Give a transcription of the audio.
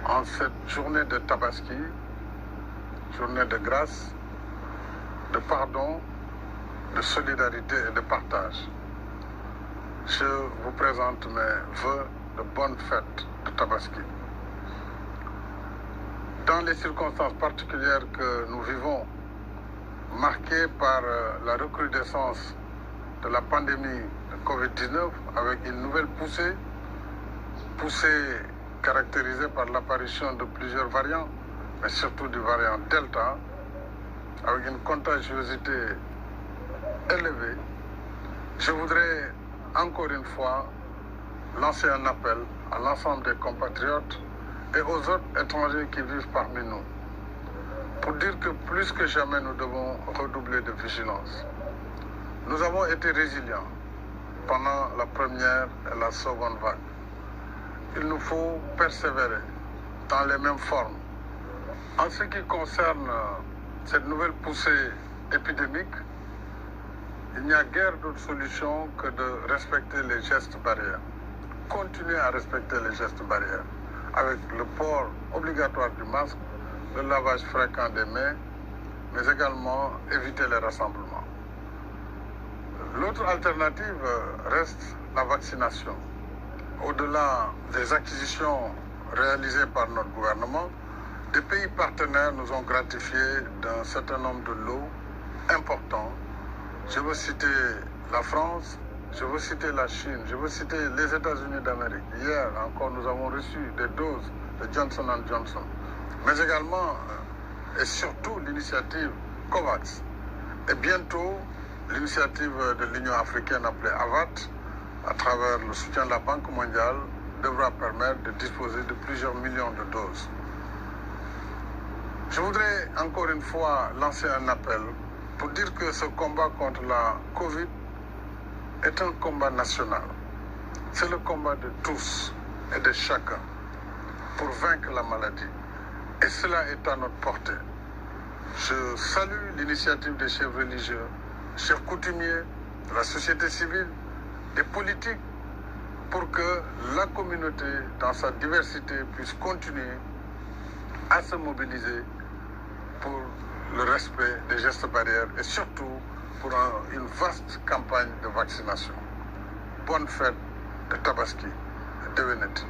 en cette journée de Tabaski, journée de grâce, de pardon, de solidarité et de partage. Je vous présente mes vœux de bonne fête de Tabaski. Dans les circonstances particulières que nous vivons, marquées par la recrudescence de la pandémie de Covid-19 avec une nouvelle poussée caractérisée par l'apparition de plusieurs variants, mais surtout du variant Delta, avec une contagiosité élevée, je voudrais encore une fois lancer un appel à l'ensemble des compatriotes et aux autres étrangers qui vivent parmi nous, pour dire que plus que jamais nous devons redoubler de vigilance. Nous avons été résilients pendant la première et la seconde vague. Il nous faut persévérer dans les mêmes formes. En ce qui concerne cette nouvelle poussée épidémique, il n'y a guère d'autre solution que de respecter les gestes barrières. Continuer à respecter les gestes barrières avec le port obligatoire du masque, le lavage fréquent des mains, mais également éviter les rassemblements. L'autre alternative reste la vaccination. Au-delà des acquisitions réalisées par notre gouvernement, des pays partenaires nous ont gratifiés d'un certain nombre de lots importants. Je veux citer la France, je veux citer la Chine, je veux citer les États-Unis d'Amérique. Hier encore, nous avons reçu des doses de Johnson & Johnson, mais également et surtout l'initiative COVAX. Et bientôt, l'initiative de l'Union africaine appelée AVAT, à travers le soutien de la Banque mondiale, devra permettre de disposer de plusieurs millions de doses. Je voudrais encore une fois lancer un appel pour dire que ce combat contre la Covid est un combat national. C'est le combat de tous et de chacun pour vaincre la maladie. Et cela est à notre portée. Je salue l'initiative des chefs religieux, chefs coutumiers, de la société civile, des politiques, pour que la communauté, dans sa diversité, puisse continuer à se mobiliser pour le respect des gestes barrières et surtout pour une vaste campagne de vaccination. Bonne fête de Tabaski, de Déwénati.